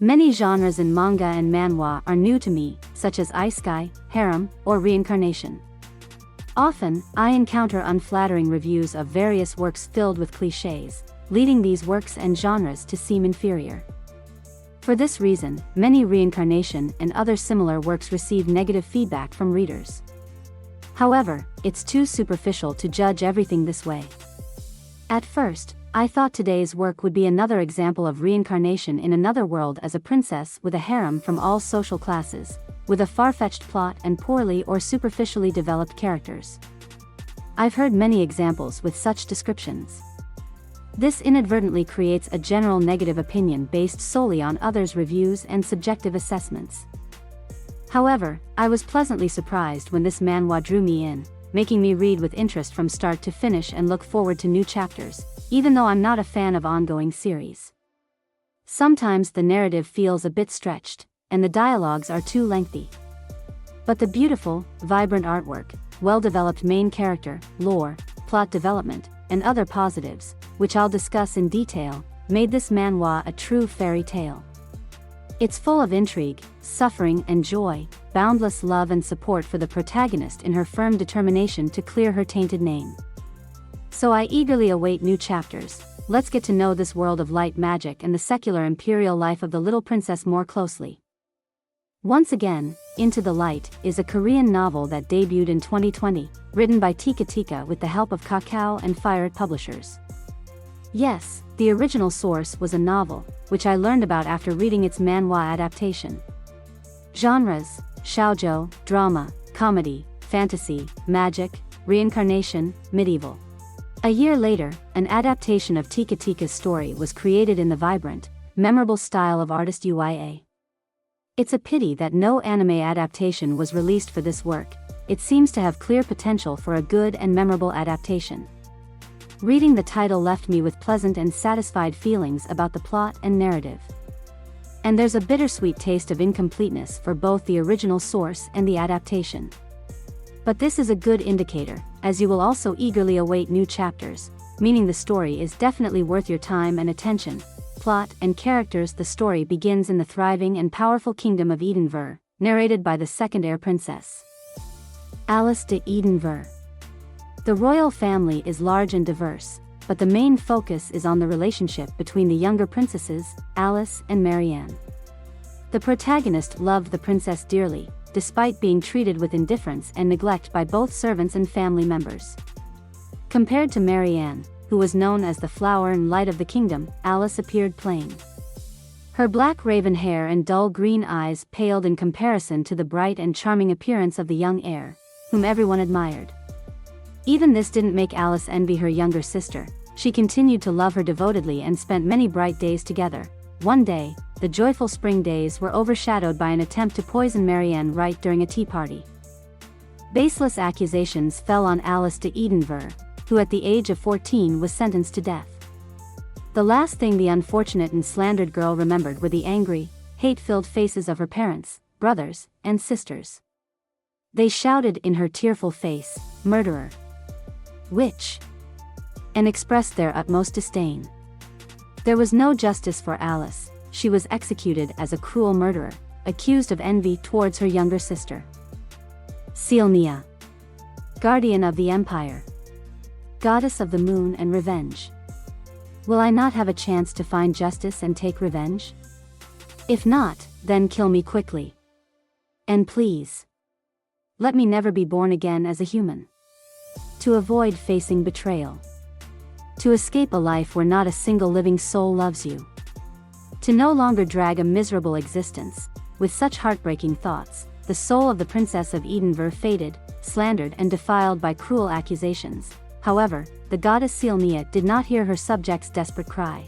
Many genres in manga and manhwa are new to me, such as isekai, harem, or reincarnation. Often, I encounter unflattering reviews of various works filled with clichés, leading these works and genres to seem inferior. For this reason, many reincarnation and other similar works receive negative feedback from readers. However, it's too superficial to judge everything this way. At first, I thought today's work would be another example of reincarnation in another world as a princess with a harem from all social classes, with a far-fetched plot and poorly or superficially developed characters. I've heard many examples with such descriptions. This inadvertently creates a general negative opinion based solely on others' reviews and subjective assessments. However, I was pleasantly surprised when this manhwa drew me in, making me read with interest from start to finish and look forward to new chapters, even though I'm not a fan of ongoing series. Sometimes the narrative feels a bit stretched, and the dialogues are too lengthy. But the beautiful, vibrant artwork, well-developed main character, lore, plot development, and other positives, which I'll discuss in detail, made this manhwa a true fairy tale. It's full of intrigue, suffering and joy, boundless love and support for the protagonist in her firm determination to clear her tainted name. So I eagerly await new chapters. Let's get to know this world of light magic and the secular imperial life of the little princess more closely. Once again, Into the Light is a Korean novel that debuted in 2020, written by Tika Tika with the help of Kakao and Fired Publishers. Yes, the original source was a novel, which I learned about after reading its manhwa adaptation. Genres: shoujo, drama, comedy, fantasy, magic, reincarnation, medieval. A year later, an adaptation of Tika Tika's story was created in the vibrant, memorable style of artist UYA. It's a pity that no anime adaptation was released for this work. It seems to have clear potential for a good and memorable adaptation. Reading the title left me with pleasant and satisfied feelings about the plot and narrative. And there's a bittersweet taste of incompleteness for both the original source and the adaptation. But this is a good indicator, as you will also eagerly await new chapters, meaning the story is definitely worth your time and attention. Plot and characters: the story begins in the thriving and powerful kingdom of Edenver, narrated by the second heir princess, Alice de Edenver. The royal family is large and diverse, but the main focus is on the relationship between the younger princesses, Alice and Marianne. The protagonist loved the princess dearly, despite being treated with indifference and neglect by both servants and family members. Compared to Marianne, who was known as the flower and light of the kingdom, Alice appeared plain. Her black raven hair and dull green eyes paled in comparison to the bright and charming appearance of the young heir, whom everyone admired. Even this didn't make Alice envy her younger sister. She continued to love her devotedly and spent many bright days together. One day, the joyful spring days were overshadowed by an attempt to poison Marianne right during a tea party. Baseless accusations fell on Alice de Edenver, who at the age of 14 was sentenced to death. The last thing the unfortunate and slandered girl remembered were the angry, hate-filled faces of her parents, brothers, and sisters. They shouted in her tearful face, "Murderer! Witch!" and expressed their utmost disdain. There was no justice for Alice. She was executed as a cruel murderer, accused of envy towards her younger sister. Silnia, guardian of the empire, goddess of the moon and revenge. Will I not have a chance to find justice and take revenge? If not, then kill me quickly. And please, let me never be born again as a human. To avoid facing betrayal. To escape a life where not a single living soul loves you. To no longer drag a miserable existence. With such heartbreaking thoughts, the soul of the Princess of Edenver faded, slandered and defiled by cruel accusations. However, the goddess Silnia did not hear her subjects' desperate cry.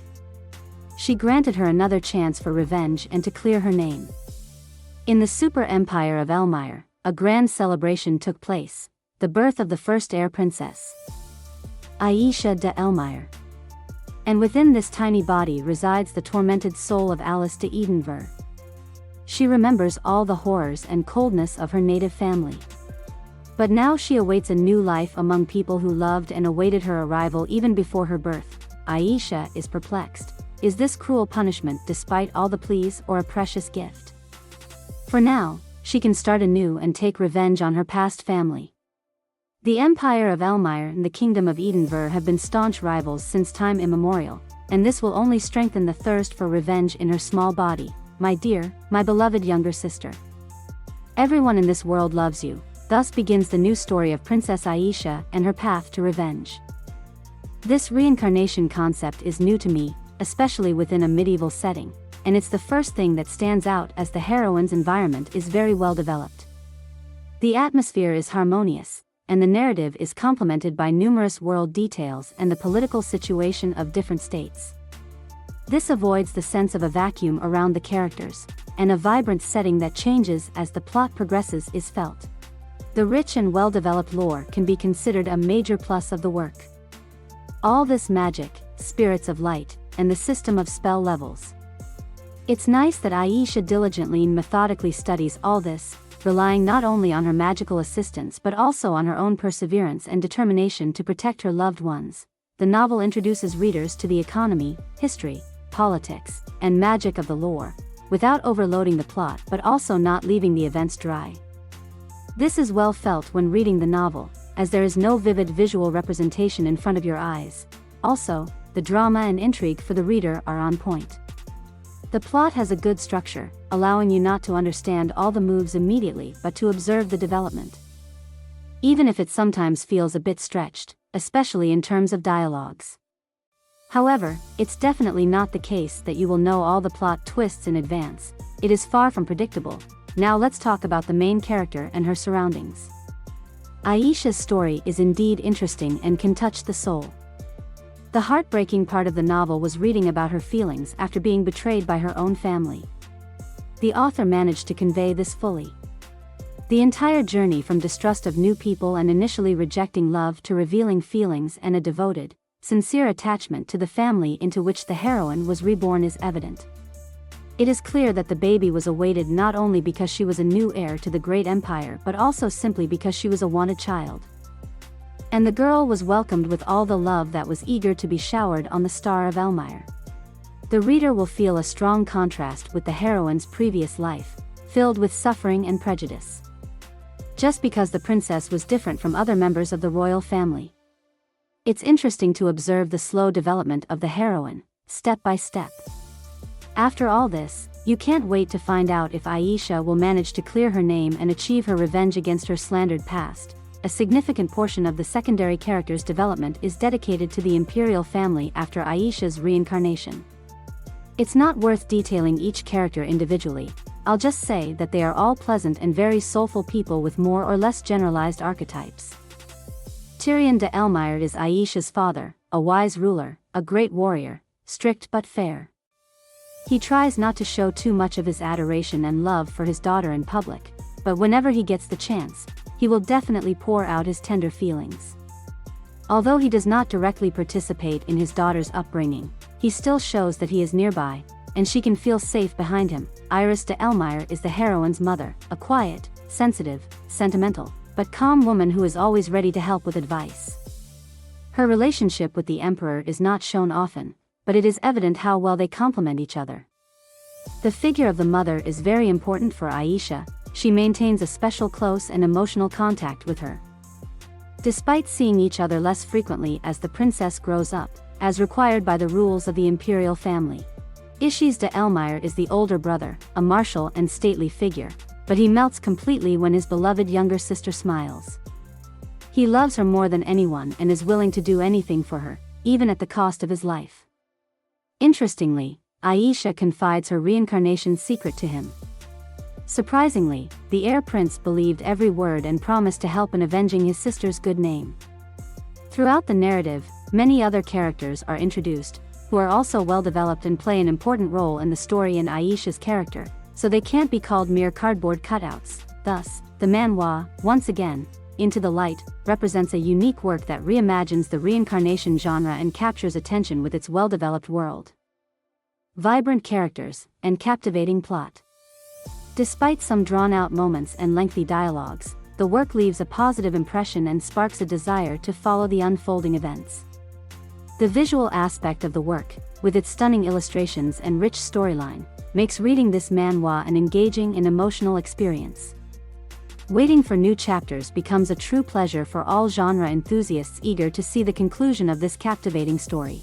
She granted her another chance for revenge and to clear her name. In the super empire of Elmire, a grand celebration took place, the birth of the first heir princess, Aisha de Elmire. And within this tiny body resides the tormented soul of Alice de Edenver. She remembers all the horrors and coldness of her native family. But now she awaits a new life among people who loved and awaited her arrival even before her birth. Aisha is perplexed, is this cruel punishment despite all the pleas or a precious gift? For now, she can start anew and take revenge on her past family. The Empire of Elmire and the Kingdom of Edenver have been staunch rivals since time immemorial, and this will only strengthen the thirst for revenge in her small body. My dear, my beloved younger sister. Everyone in this world loves you. Thus begins the new story of Princess Aisha and her path to revenge. This reincarnation concept is new to me, especially within a medieval setting, and it's the first thing that stands out as the heroine's environment is very well developed. The atmosphere is harmonious, and the narrative is complemented by numerous world details and the political situation of different states. This avoids the sense of a vacuum around the characters, and a vibrant setting that changes as the plot progresses is felt. The rich and well-developed lore can be considered a major plus of the work. All this magic, spirits of light, and the system of spell levels. It's nice that Aisha diligently and methodically studies all this, relying not only on her magical assistance but also on her own perseverance and determination to protect her loved ones. The novel introduces readers to the economy, history, politics, and magic of the lore, without overloading the plot but also not leaving the events dry. This is well felt when reading the novel, as there is no vivid visual representation in front of your eyes. Also, the drama and intrigue for the reader are on point. The plot has a good structure, allowing you not to understand all the moves immediately but to observe the development. Even if it sometimes feels a bit stretched, especially in terms of dialogues. However, it's definitely not the case that you will know all the plot twists in advance. It is far from predictable. Now let's talk about the main character and her surroundings. Aisha's story is indeed interesting and can touch the soul. The heartbreaking part of the novel was reading about her feelings after being betrayed by her own family. The author managed to convey this fully. The entire journey from distrust of new people and initially rejecting love to revealing feelings and a devoted, sincere attachment to the family into which the heroine was reborn is evident. It is clear that the baby was awaited not only because she was a new heir to the great empire but also simply because she was a wanted child. And the girl was welcomed with all the love that was eager to be showered on the star of Elmire. The reader will feel a strong contrast with the heroine's previous life, filled with suffering and prejudice. Just because the princess was different from other members of the royal family. It's interesting to observe the slow development of the heroine, step by step. After all this, you can't wait to find out if Aisha will manage to clear her name and achieve her revenge against her slandered past. A significant portion of the secondary character's development is dedicated to the imperial family after Aisha's reincarnation. It's not worth detailing each character individually. I'll just say that they are all pleasant and very soulful people with more or less generalized archetypes. Tyrion de Elmire is Aisha's father, a wise ruler, a great warrior, strict but fair. He tries not to show too much of his adoration and love for his daughter in public, but whenever he gets the chance, he will definitely pour out his tender feelings. Although he does not directly participate in his daughter's upbringing, he still shows that he is nearby, and she can feel safe behind him. Iris de Elmire is the heroine's mother, a quiet, sensitive, sentimental, but calm woman who is always ready to help with advice. Her relationship with the emperor is not shown often, but it is evident how well they complement each other. The figure of the mother is very important for Aisha. She maintains a special close and emotional contact with her. Despite seeing each other less frequently as the princess grows up, as required by the rules of the imperial family. Ishis de Elmire is the older brother, a martial and stately figure, but he melts completely when his beloved younger sister smiles. He loves her more than anyone and is willing to do anything for her, even at the cost of his life. Interestingly, Aisha confides her reincarnation secret to him. Surprisingly, the heir prince believed every word and promised to help in avenging his sister's good name. Throughout the narrative, many other characters are introduced, who are also well developed and play an important role in the story and Aisha's character, so they can't be called mere cardboard cutouts. Thus, the manhwa, once again, Into the Light, represents a unique work that reimagines the reincarnation genre and captures attention with its well-developed world, vibrant characters, and captivating plot. Despite some drawn-out moments and lengthy dialogues, the work leaves a positive impression and sparks a desire to follow the unfolding events. The visual aspect of the work, with its stunning illustrations and rich storyline, makes reading this manhwa an engaging and emotional experience. Waiting for new chapters becomes a true pleasure for all genre enthusiasts eager to see the conclusion of this captivating story.